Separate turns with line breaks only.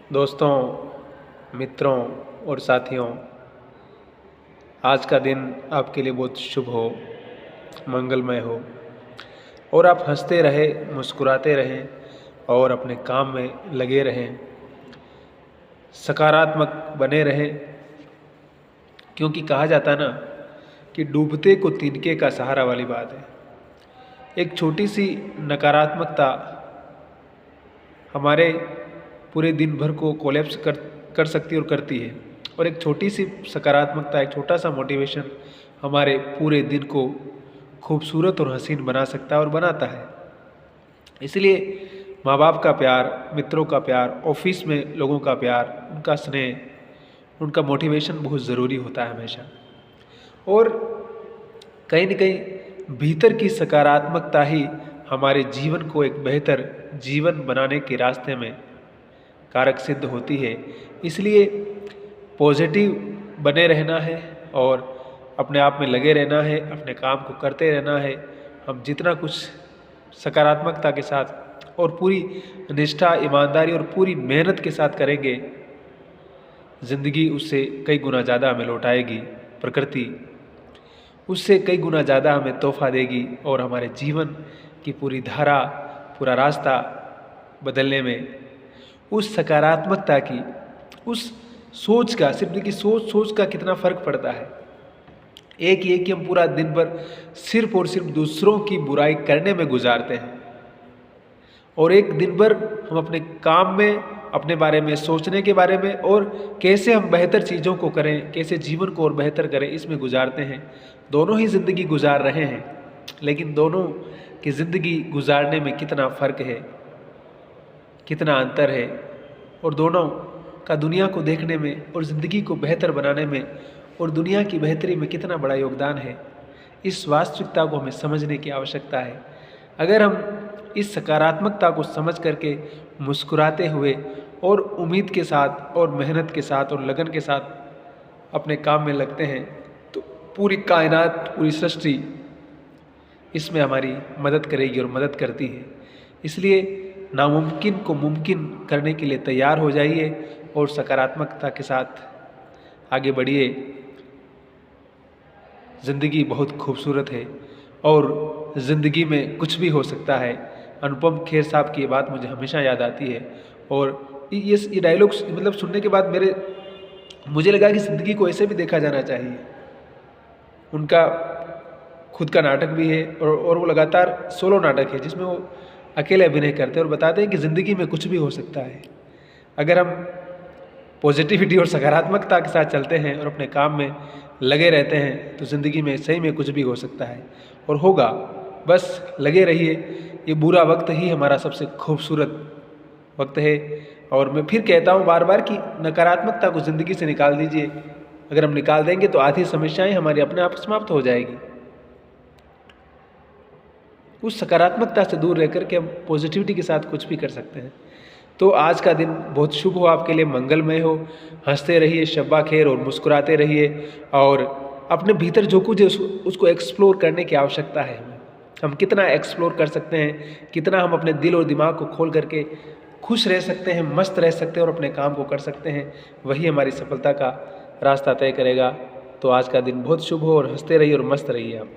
दोस्तों, मित्रों और साथियों, आज का दिन आपके लिए बहुत शुभ हो, मंगलमय हो और आप हंसते रहें, मुस्कुराते रहें और अपने काम में लगे रहें, सकारात्मक बने रहें। क्योंकि कहा जाता ना कि डूबते को तिनके का सहारा वाली बात है। एक छोटी सी नकारात्मकता हमारे पूरे दिन भर को कोलैप्स कर सकती है और करती है, और एक छोटी सी सकारात्मकता, एक छोटा सा मोटिवेशन हमारे पूरे दिन को खूबसूरत और हसीन बना सकता है और बनाता है। इसलिए माँ बाप का प्यार, मित्रों का प्यार, ऑफिस में लोगों का प्यार, उनका स्नेह, उनका मोटिवेशन बहुत ज़रूरी होता है हमेशा। और कहीं न कहीं भीतर की सकारात्मकता ही हमारे जीवन को एक बेहतर जीवन बनाने के रास्ते में कारक सिद्ध होती है। इसलिए पॉजिटिव बने रहना है और अपने आप में लगे रहना है, अपने काम को करते रहना है। हम जितना कुछ सकारात्मकता के साथ और पूरी निष्ठा, ईमानदारी और पूरी मेहनत के साथ करेंगे, ज़िंदगी उससे कई गुना ज़्यादा हमें लौटाएगी। प्रकृति उससे कई गुना ज़्यादा हमें तोहफ़ा देगी और हमारे जीवन की पूरी धारा, पूरा रास्ता बदलने में उस सकारात्मकता की, उस सोच का, सिर्फ देखिए सोच का कितना फ़र्क पड़ता है। एक ये कि हम पूरा दिन भर सिर्फ और सिर्फ दूसरों की बुराई करने में गुजारते हैं, और एक दिन भर हम अपने काम में, अपने बारे में सोचने के बारे में और कैसे हम बेहतर चीज़ों को करें, कैसे जीवन को और बेहतर करें, इसमें गुजारते हैं। दोनों ही ज़िंदगी गुजार रहे हैं, लेकिन दोनों की ज़िंदगी गुजारने में कितना फ़र्क है, कितना अंतर है, और दोनों का दुनिया को देखने में और ज़िंदगी को बेहतर बनाने में और दुनिया की बेहतरी में कितना बड़ा योगदान है। इस वास्तविकता को हमें समझने की आवश्यकता है। अगर हम इस सकारात्मकता को समझ करके मुस्कुराते हुए और उम्मीद के साथ और मेहनत के साथ और लगन के साथ अपने काम में लगते हैं, तो पूरी कायनात, पूरी सृष्टि इसमें हमारी मदद करेगी और मदद करती है। इसलिए नामुमकिन को मुमकिन करने के लिए तैयार हो जाइए और सकारात्मकता के साथ आगे बढ़िए। ज़िंदगी बहुत खूबसूरत है और ज़िंदगी में कुछ भी हो सकता है। अनुपम खेर साहब की ये बात मुझे हमेशा याद आती है, और ये डायलॉग मतलब सुनने के बाद मुझे लगा कि ज़िंदगी को ऐसे भी देखा जाना चाहिए। उनका खुद का नाटक भी है और वो लगातार सोलो नाटक है जिसमें वो अकेले अभिनय करते हैं और बताते हैं कि ज़िंदगी में कुछ भी हो सकता है। अगर हम पॉजिटिविटी और सकारात्मकता के साथ चलते हैं और अपने काम में लगे रहते हैं, तो ज़िंदगी में सही में कुछ भी हो सकता है और होगा। बस लगे रहिए। ये बुरा वक्त ही हमारा सबसे खूबसूरत वक्त है, और मैं फिर कहता हूँ बार बार कि नकारात्मकता को ज़िंदगी से निकाल दीजिए। अगर हम निकाल देंगे तो आधी समस्याएं हमारी अपने आप समाप्त हो जाएगी। उस सकारात्मकता से दूर रह कर के हम पॉजिटिविटी के साथ कुछ भी कर सकते हैं। तो आज का दिन बहुत शुभ हो आपके लिए, मंगलमय हो। हंसते रहिए, शब्बा खैर, और मुस्कुराते रहिए, और अपने भीतर जो कुछ है उसको एक्सप्लोर करने की आवश्यकता है। हम कितना एक्सप्लोर कर सकते हैं, कितना हम अपने दिल और दिमाग को खोल करके खुश रह सकते हैं, मस्त रह सकते हैं और अपने काम को कर सकते हैं, वही हमारी सफलता का रास्ता तय करेगा। तो आज का दिन बहुत शुभ हो और हंसते रहिए और मस्त रहिए आप।